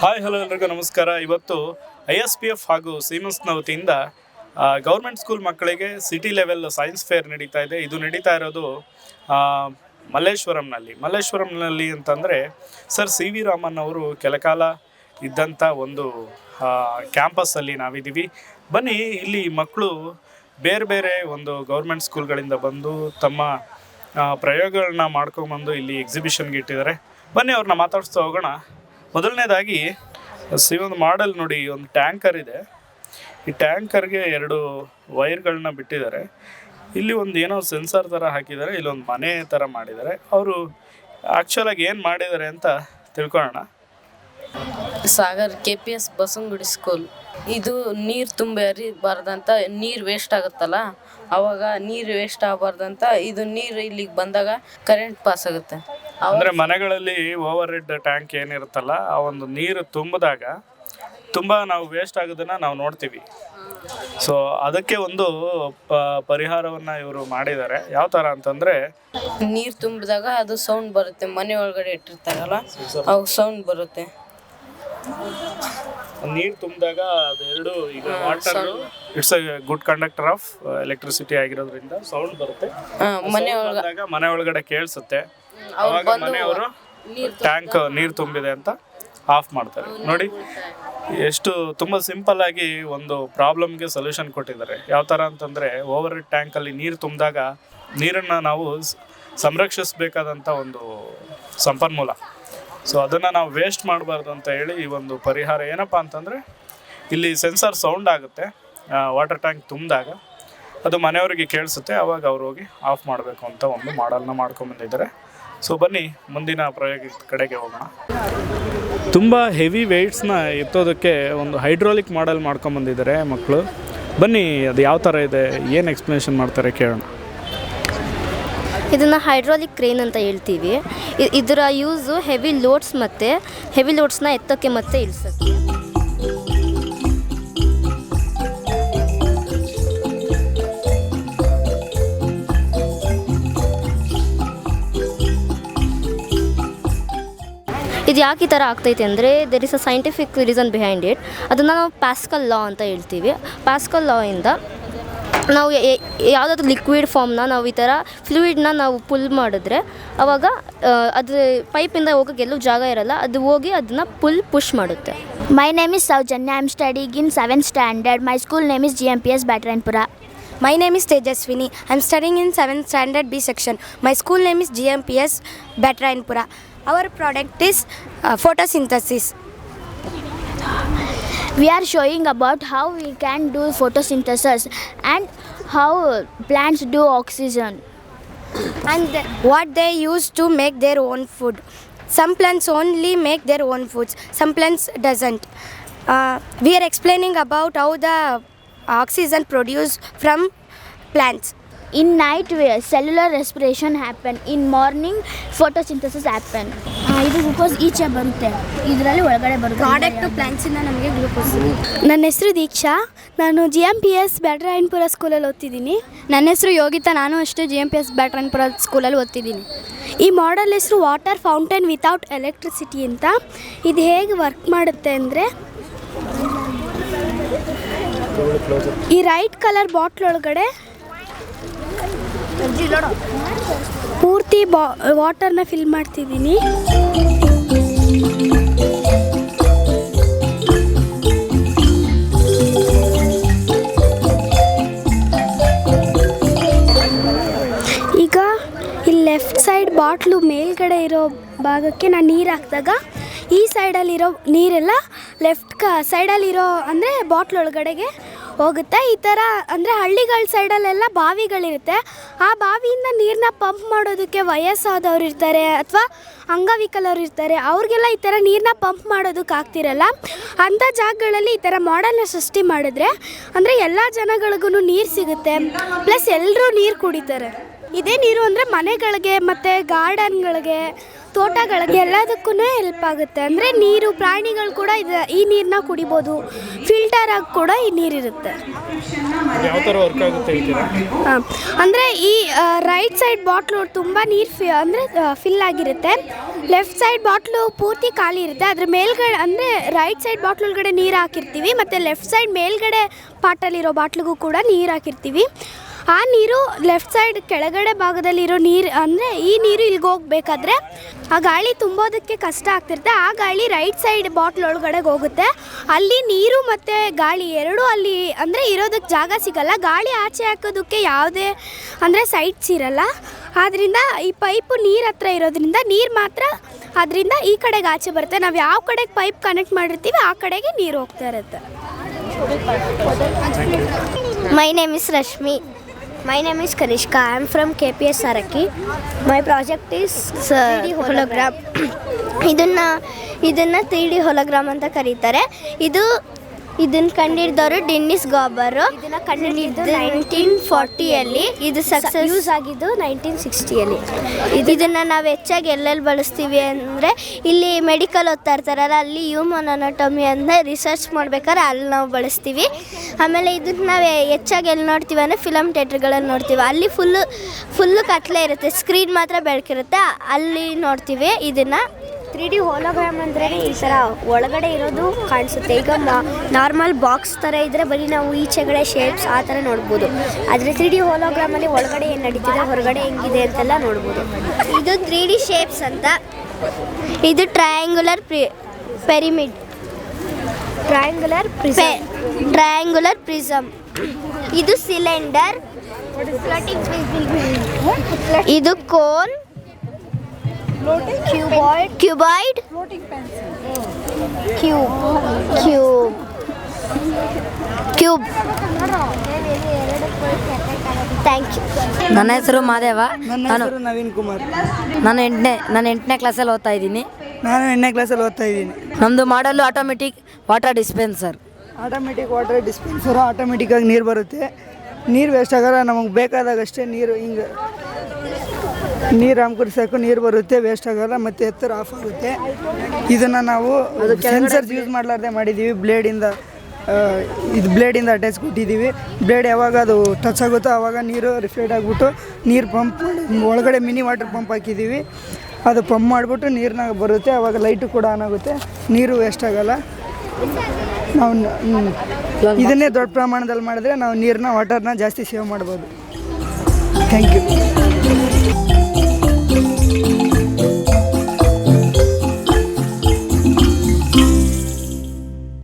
Hi hello ಎಲ್ರಿಗೂ ನಮಸ್ಕಾರ. ಇವತ್ತು ISPF ಹಾಗೂ ಸೀಮನ್ಸ್ನ ವತಿಯಿಂದ ಗೌರ್ಮೆಂಟ್ ಸ್ಕೂಲ್ ಮಕ್ಕಳಿಗೆ ಸಿಟಿ ಲೆವೆಲ್ ಸೈನ್ಸ್ ಫೇರ್ ನಡೀತಾ ಇದೆ. ಇದು ನಡೀತಾ ಇರೋದು ಮಲ್ಲೇಶ್ವರಂನಲ್ಲಿ ಅಂತಂದರೆ ಸರ್ ಸಿ ವಿ ರಾಮನ್ ಅವರು ಕೆಲಕಾಲ ಇದ್ದಂಥ ಒಂದು ಕ್ಯಾಂಪಸ್ಸಲ್ಲಿ ನಾವಿದ್ದೀವಿ. ಬನ್ನಿ, ಇಲ್ಲಿ ಮಕ್ಕಳು ಬೇರೆ ಬೇರೆ ಒಂದು ಗೌರ್ಮೆಂಟ್ ಸ್ಕೂಲ್ಗಳಿಂದ ಬಂದು ತಮ್ಮ ಪ್ರಯೋಗಗಳನ್ನ ಮಾಡ್ಕೊಂಬಂದು ಇಲ್ಲಿ ಎಕ್ಸಿಬಿಷನ್ಗೆ ಇಟ್ಟಿದ್ದಾರೆ. ಬನ್ನಿ ಅವ್ರನ್ನ ಮಾತಾಡಿಸ್ತಾ ಹೋಗೋಣ. ಮೊದಲನೇದಾಗಿ ಒಂದು ಮಾಡೆಲ್ ನೋಡಿ, ಒಂದು ಟ್ಯಾಂಕರ್ ಇದೆ. ಈ ಟ್ಯಾಂಕರ್ಗೆ 2 ವೈರ್ಗಳನ್ನ ಬಿಟ್ಟಿದ್ದಾರೆ. ಇಲ್ಲಿ ಒಂದು ಏನೋ ಸೆನ್ಸರ್ ಥರ ಹಾಕಿದ್ದಾರೆ, ಇಲ್ಲೊಂದು ಮನೆ ಥರ ಮಾಡಿದ್ದಾರೆ. ಅವರು ಆ್ಯಕ್ಚುಲಾಗಿ ಏನು ಮಾಡಿದ್ದಾರೆ ಅಂತ ತಿಳ್ಕೊಳ್ಳೋಣ. Sagar KPS Basavanagudi school. ಇದು ನೀರು ತುಂಬಿ ಹರಿಬಾರ್ದಂತ, ನೀರು ವೇಸ್ಟ್ ಆಗುತ್ತಲ್ಲ, ಅವಾಗ ನೀರು ವೇಸ್ಟ್ ಆಗಬಾರ್ದಂತ ಇದು ನೀರು ಇಲ್ಲಿಗೆ ಬಂದಾಗ ಕರೆಂಟ್ ಪಾಸ್ ಆಗುತ್ತೆ. ಅಂದರೆ ಮನೆಗಳಲ್ಲಿ ಓವರ್ ಹೆಡ್ ಟ್ಯಾಂಕ್ ಏನಿರುತ್ತಲ್ಲ, ಆ ಒಂದು ನೀರು ತುಂಬಿದಾಗ ತುಂಬ ನಾವು ವೇಸ್ಟ್ ಆಗೋದನ್ನು ನಾವು ನೋಡ್ತೀವಿ. ಸೊ ಅದಕ್ಕೆ ಒಂದು ಪರಿಹಾರವನ್ನು ಇವರು ಮಾಡಿದ್ದಾರೆ. ಯಾವ ಥರ ಅಂತಂದರೆ, ನೀರು ತುಂಬಿದಾಗ ಅದು ಸೌಂಡ್ ಬರುತ್ತೆ, ಮನೆ ಒಳಗಡೆ ಇಟ್ಟಿರ್ತಾರಲ್ಲ ಅವಾಗ ಸೌಂಡ್ ಬರುತ್ತೆ. ನೀರು ತುಂಬಿದಾಗ ಅದೆರಡು ಈಗ water it's A good conductor of electricity ಆಗಿರೋದ್ರಿಂದ ಸೌಂಡ್ ಬರುತ್ತೆ. ಮನೆ ಒಳಗಡೆ ಕೇಳಿಸುತ್ತೆ. ಅವಾಗ ಮನೆಯವರು ಟ್ಯಾಂಕ್ ನೀರು ತುಂಬಿದೆ ಅಂತ ಆಫ್ ಮಾಡ್ತಾರೆ. ನೋಡಿ ಎಷ್ಟು ತುಂಬ ಸಿಂಪಲ್ ಆಗಿ ಒಂದು ಪ್ರಾಬ್ಲಮ್ಗೆ ಸೊಲ್ಯೂಷನ್ ಕೊಟ್ಟಿದ್ದಾರೆ. ಯಾವ ಥರ ಅಂತಂದರೆ, ಓವರ್ ಹೆಡ್ ಟ್ಯಾಂಕಲ್ಲಿ ನೀರು ತುಂಬಿದಾಗ ನೀರನ್ನು ನಾವು ಸಂರಕ್ಷಿಸಬೇಕಾದಂಥ ಒಂದು ಸಂಪನ್ಮೂಲ. ಸೊ ಅದನ್ನು ನಾವು ವೇಸ್ಟ್ ಮಾಡಬಾರ್ದು ಅಂತ ಹೇಳಿ ಈ ಒಂದು ಪರಿಹಾರ ಏನಪ್ಪ ಅಂತಂದರೆ, ಇಲ್ಲಿ ಸೆನ್ಸರ್ ಸೌಂಡ್ ಆಗುತ್ತೆ ವಾಟರ್ ಟ್ಯಾಂಕ್ ತುಂಬಿದಾಗ, ಅದು ಮನೆಯವರಿಗೆ ಕೇಳಿಸುತ್ತೆ. ಆವಾಗ ಅವ್ರು ಹೋಗಿ ಆಫ್ ಮಾಡಬೇಕು ಅಂತ ಒಂದು ಮಾಡಲ್ನ ಮಾಡ್ಕೊಂಬಂದಿದ್ದಾರೆ. ಸೊ ಬನ್ನಿ ಮುಂದಿನ ಪ್ರಯೋಗದ ಕಡೆಗೆ ಹೋಗೋಣ. ತುಂಬ ಹೆವಿ ವೆಯ್ಟ್ಸ್ನ ಎತ್ತೋದಕ್ಕೆ ಒಂದು ಹೈಡ್ರಾಲಿಕ್ ಮಾಡೆಲ್ ಮಾಡ್ಕೊಂಬಂದಿದ್ದಾರೆ ಮಕ್ಕಳು. ಬನ್ನಿ ಅದು ಯಾವ ಥರ ಇದೆ, ಏನು ಎಕ್ಸ್ಪ್ಲನೇಷನ್ ಮಾಡ್ತಾರೆ ಕೇಳೋಣ. ಇದನ್ನು ಹೈಡ್ರಾಲಿಕ್ ಕ್ರೇನ್ ಅಂತ ಹೇಳ್ತೀವಿ. ಇದರ ಯೂಸು ಹೆವಿ ಲೋಡ್ಸ್ನ ಎತ್ತೋಕ್ಕೆ ಮತ್ತು ಇಳಿಸೋಕ್ಕೆ. ಇದು ಯಾಕೆ ಈ ಥರ ಆಗ್ತೈತೆ ಅಂದರೆ, there is a scientific reason behind it. ಅದನ್ನು ನಾವು ಪ್ಯಾಸ್ಕಲ್ ಲಾ ಅಂತ ಹೇಳ್ತೀವಿ. ಪ್ಯಾಸ್ಕಲ್ ಲಾ ಇಂದ ನಾವು ಯಾವುದಾದ್ರೂ ಲಿಕ್ವಿಡ್ ಫಾರ್ಮ್ನ ನಾವು ಈ ಥರ ಫ್ಲೂಯಿಡ್ನ ನಾವು ಪುಲ್ ಮಾಡಿದ್ರೆ ಆವಾಗ ಅದು ಪೈಪಿಂದ ಹೋಗೋಕ್ಕೆ ಎಲ್ಲೂ ಜಾಗ ಇರಲ್ಲ, ಅದು ಹೋಗಿ ಅದನ್ನು ಪುಷ್ ಮಾಡುತ್ತೆ. My name is Saujanya. I am studying in 7th standard. My school name is GMPS Batrainpura. My name is Tejaswini. I am studying in 7th standard B section. My school name is GMPS Batrainpura. Our product is photosynthesis. We are showing about how we can do photosynthesis and how plants do oxygen And what they use to make their own food. Some plants only make their own foods. Some plants doesn't. We are explaining about how the oxygen produced from plants. In night cellular respiration happen. In morning photosynthesis happen. ಇದು glucose ಈಚೆ ಬರುತ್ತೆ, ಇದರಲ್ಲಿ ಒಳಗಡೆ ಬರುತ್ತೆ. Product ಪ್ಲಾಂಟ್ಸಿಂದ ನಮಗೆ glucose. ನನ್ನ ಹೆಸರು ದೀಕ್ಷಾ. ನಾನು GMPS ಬ್ಯಾಟರಾಯನಪುರ ಸ್ಕೂಲಲ್ಲಿ ಓದ್ತಿದ್ದೀನಿ. ನನ್ನ ಹೆಸರು ಯೋಗಿತಾ. ನಾನು ಅಷ್ಟೇ GMPS ಬ್ಯಾಟರಾಯನಪುರ ಸ್ಕೂಲಲ್ಲಿ ಓದ್ತಿದ್ದೀನಿ. ಈ ಮಾಡೆಲ್ ಹೆಸರು ವಾಟರ್ ಫೌಂಟೇನ್ ವಿತೌಟ್ ಎಲೆಕ್ಟ್ರಿಸಿಟಿ ಅಂತ. ಇದು ಹೇಗೆ ವರ್ಕ್ ಮಾಡುತ್ತೆ ಅಂದರೆ, ಈ ರೈಟ್ ಕಲರ್ ಬಾಟ್ಲ್ ಒಳಗಡೆ ಪೂರ್ತಿ ವಾಟರ್ನ ಫಿಲ್ ಮಾಡ್ತಿದ್ದೀನಿ. ಈಗ ಈ ಲೆಫ್ಟ್ ಸೈಡ್ ಬಾಟ್ಲು ಮೇಲ್ಗಡೆ ಇರೋ ಭಾಗಕ್ಕೆ ನಾನು ನೀರು ಹಾಕಿದಾಗ ಈ ಸೈಡಲ್ಲಿರೋ ನೀರೆಲ್ಲ ಲೆಫ್ಟ್ ಸೈಡಲ್ಲಿರೋ ಅಂದರೆ ಬಾಟ್ಲ್ ಒಳಗಡೆಗೆ ಹೋಗುತ್ತೆ. ಈ ಥರ ಅಂದರೆ ಹಳ್ಳಿಗಳ ಸೈಡಲ್ಲೆಲ್ಲ ಬಾವಿಗಳಿರುತ್ತೆ. ಆ ಬಾವಿಯಿಂದ ನೀರನ್ನ ಪಂಪ್ ಮಾಡೋದಕ್ಕೆ ವಯಸ್ಸಾದವ್ರು ಇರ್ತಾರೆ ಅಥವಾ ಅಂಗವಿಕಲರು ಇರ್ತಾರೆ. ಅವ್ರಿಗೆಲ್ಲ ಈ ಥರ ನೀರನ್ನ ಪಂಪ್ ಮಾಡೋದಕ್ಕೆ ಆಗ್ತಿರಲ್ಲ. ಅಂಥ ಜಾಗಗಳಲ್ಲಿ ಈ ಥರ ಮಾಡೆಲ್ನ ಸೃಷ್ಟಿ ಮಾಡಿದ್ರೆ ಅಂದರೆ ಎಲ್ಲ ಜನಗಳಿಗೂ ನೀರು ಸಿಗುತ್ತೆ, ಪ್ಲಸ್ ಎಲ್ಲರೂ ನೀರು ಕುಡಿತಾರೆ. ಇದೇ ನೀರು ಅಂದರೆ ಮನೆಗಳಿಗೆ ಮತ್ತು ಗಾರ್ಡನ್ಗಳಿಗೆ ತೋಟಗಳಿಗೆ ಎಲ್ಲದಕ್ಕೂ ಹೆಲ್ಪ್ ಆಗುತ್ತೆ. ಅಂದರೆ ನೀರು ಪ್ರಾಣಿಗಳು ಕೂಡ ಈ ನೀರನ್ನ ಕುಡಿಬೋದು. ಫಿಲ್ಟರ್ ಆಗಿ ಕೂಡ ಈ ನೀರಿರುತ್ತೆ. ಯಾವ ಥರ ವರ್ಕ್ ಆಗುತ್ತೆ ಹೇಳ್ತೀರಾ? ಅಂದರೆ ಈ ರೈಟ್ ಸೈಡ್ ಬಾಟ್ಲು ತುಂಬ ನೀರು ಅಂದರೆ ಫಿಲ್ ಆಗಿರುತ್ತೆ. ಲೆಫ್ಟ್ ಸೈಡ್ ಬಾಟ್ಲು ಪೂರ್ತಿ ಖಾಲಿ ಇರುತ್ತೆ. ಅದ್ರ ಮೇಲ್ಗಡೆ ಅಂದರೆ ರೈಟ್ ಸೈಡ್ ಬಾಟ್ಲ್ ಒಳಗಡೆ ನೀರು ಹಾಕಿರ್ತೀವಿ, ಮತ್ತು ಲೆಫ್ಟ್ ಸೈಡ್ ಮೇಲ್ಗಡೆ ಪಾಟಲ್ಲಿರೋ ಬಾಟ್ಲಿಗೂ ಕೂಡ ನೀರು ಹಾಕಿರ್ತೀವಿ. ಆ ನೀರು ಲೆಫ್ಟ್ ಸೈಡ್ ಕೆಳಗಡೆ ಭಾಗದಲ್ಲಿರೋ ನೀರು ಅಂದರೆ ಈ ನೀರು ಇಲ್ಲಿಗೆ ಹೋಗ್ಬೇಕಾದ್ರೆ ಆ ಗಾಳಿ ತುಂಬೋದಕ್ಕೆ ಕಷ್ಟ ಆಗ್ತಿರುತ್ತೆ. ಆ ಗಾಳಿ ರೈಟ್ ಸೈಡ್ ಬಾಟ್ಲ್ ಒಳಗಡೆ ಹೋಗುತ್ತೆ. ಅಲ್ಲಿ ನೀರು ಮತ್ತು ಗಾಳಿ ಎರಡೂ ಅಲ್ಲಿ ಅಂದರೆ ಇರೋದಕ್ಕೆ ಜಾಗ ಸಿಗಲ್ಲ. ಗಾಳಿ ಆಚೆ ಹಾಕೋದಕ್ಕೆ ಯಾವುದೇ ಅಂದರೆ ಸೈಟ್ಸ್ ಇರಲ್ಲ. ಆದ್ದರಿಂದ ಈ ಪೈಪು ನೀರು ಹತ್ರ ಇರೋದ್ರಿಂದ ನೀರು ಮಾತ್ರ ಅದರಿಂದ ಈ ಕಡೆಗೆ ಆಚೆ ಬರುತ್ತೆ. ನಾವು ಯಾವ ಕಡೆಗೆ ಪೈಪ್ ಕನೆಕ್ಟ್ ಮಾಡಿರ್ತೀವಿ ಆ ಕಡೆಗೆ ನೀರು ಹೋಗ್ತಾ ಇರುತ್ತೆ. My name is Rashmi. My name is Kanishka. I am from KPS Saraki. My project is 3D hologram. ಇದನ್ನು 3D hologram ಅಂತ ಕರೀತಾರೆ. ಇದನ್ನು ಕಂಡಿಡಿದವರು ಡೆನ್ನಿಸ್ ಗಾಬರು. ಇದನ್ನು ಕಂಡುಹಿಡಿದು 1940ಯಲ್ಲಿ. ಇದು ಸಕ್ಸಸ್ ಯೂಸ್ ಆಗಿದ್ದು 1960ಯಲ್ಲಿ. ಇದನ್ನು ನಾವು ಹೆಚ್ಚಾಗಿ ಎಲ್ಲೆಲ್ಲಿ ಬಳಸ್ತೀವಿ ಅಂದರೆ ಇಲ್ಲಿ ಮೆಡಿಕಲ್ ಓದ್ತಾ ಇರ್ತಾರಲ್ಲ, ಅಲ್ಲಿ ಹ್ಯೂಮನ್ ಅನಾಟಮಿ ಅಂತ ರಿಸರ್ಚ್ ಮಾಡ್ಬೇಕಾದ್ರೆ ಅಲ್ಲಿ ನಾವು ಬಳಸ್ತೀವಿ. ಆಮೇಲೆ ಇದನ್ನು ನಾವು ಹೆಚ್ಚಾಗಿ ಎಲ್ಲಿ ನೋಡ್ತೀವಿ ಅಂದರೆ ಫಿಲಮ್ ಥಿಯೇಟ್ರ್ಗಳಲ್ಲಿ ನೋಡ್ತೀವಿ. ಅಲ್ಲಿ ಫುಲ್ಲು ಕತ್ಲೆ ಇರುತ್ತೆ, ಸ್ಕ್ರೀನ್ ಮಾತ್ರ ಬೆಳಕಿರುತ್ತೆ, ಅಲ್ಲಿ ನೋಡ್ತೀವಿ. ಇದನ್ನು 3D ಹೋಲೋಗ್ರಾಮ್ ಅಂದ್ರೆ ಈ ಥರ ಒಳಗಡೆ ಇರೋದು ಕಾಣಿಸುತ್ತೆ. ಈಗ ನಾರ್ಮಲ್ ಬಾಕ್ಸ್ ಥರ ಇದ್ದರೆ ಬರೀ ನಾವು ಈಚೆಗಡೆ ಶೇಪ್ಸ್ ಆ ಥರ ನೋಡ್ಬೋದು. ಆದರೆ 3D ಹೋಲೋಗ್ರಾಮಲ್ಲಿ ಒಳಗಡೆ ಏನು ನಡೀತಿದೆ, ಹೊರಗಡೆ ಹೆಂಗಿದೆ ಅಂತೆಲ್ಲ ನೋಡ್ಬೋದು. ಇದು 3D ಶೇಪ್ಸ್ ಅಂತ. ಇದು ಟ್ರಯಾಂಗುಲರ್ ಪಿರಮಿಡ್, ಟ್ರಯಾಂಗುಲರ್ ಪ್ರಿಸಮ್. ಇದು ಸಿಲಿಂಡರ್. ಇದು cone, cuboid, cube. Thank you. ನನ್ನ ಹೆಸರು ಮಾದೇವ. ನಾನು ನವೀನ್ ಕುಮಾರ್. ನಾನು 8ನೇ ಕ್ಲಾಸಲ್ಲಿ ಓದ್ತಾ ಇದ್ದೀನಿ. ನಾನು 8ನೇ ಕ್ಲಾಸಲ್ಲಿ ಓದ್ತಾ ಇದ್ದೀನಿ. ನಮ್ಮದು ಮಾಡಲು ಆಟೋಮೆಟಿಕ್ ವಾಟರ್ ಡಿಸ್ಪೆನ್ಸರ್. ಆಟೋಮೆಟಿಕ್ಕಾಗಿ ನೀರು ಬರುತ್ತೆ. ನೀರು ವೇಸ್ಟ್ ಆಗಲ್ಲ. ನಮಗೆ ಬೇಕಾದಾಗಷ್ಟೇ ನೀರು ಹಿಂಗೆ ನೀರು ಹಾಕ್ಬಿಟ್ಟು ಸಾಕು, ನೀರು ಬರುತ್ತೆ, ವೇಸ್ಟ್ ಆಗಲ್ಲ. ಮತ್ತು ಎತ್ತರ ಆಫ್ ಆಗುತ್ತೆ. ಇದನ್ನು ನಾವು ಸೆನ್ಸರ್ಸ್ ಯೂಸ್ ಮಾಡಲಾರ್ದೆ ಮಾಡಿದ್ದೀವಿ. ಬ್ಲೇಡಿಂದ ಅಟ್ಯಾಚ್ ಕೊಟ್ಟಿದ್ದೀವಿ. ಬ್ಲೇಡ್ ಯಾವಾಗ ಅದು ಟಚ್ ಆಗುತ್ತೋ ಆವಾಗ ನೀರು ರಿಫ್ಲೆಕ್ಟ್ ಆಗಿಬಿಟ್ಟು ನೀರು ಪಂಪ್ ಒಳಗಡೆ ಮಿನಿ ವಾಟರ್ ಪಂಪ್ ಹಾಕಿದ್ದೀವಿ. ಅದು ಪಂಪ್ ಮಾಡಿಬಿಟ್ಟು ನೀರನ್ನ ಬರುತ್ತೆ. ಆವಾಗ ಲೈಟು ಕೂಡ ಆನ್ ಆಗುತ್ತೆ, ನೀರು ವೇಸ್ಟ್ ಆಗಲ್ಲ. ನಾವು ಇದನ್ನೇ ದೊಡ್ಡ ಪ್ರಮಾಣದಲ್ಲಿ ಮಾಡಿದ್ರೆ ನಾವು ವಾಟರ್ನ ಜಾಸ್ತಿ ಸೇವ್ ಮಾಡ್ಬೋದು. Thank you.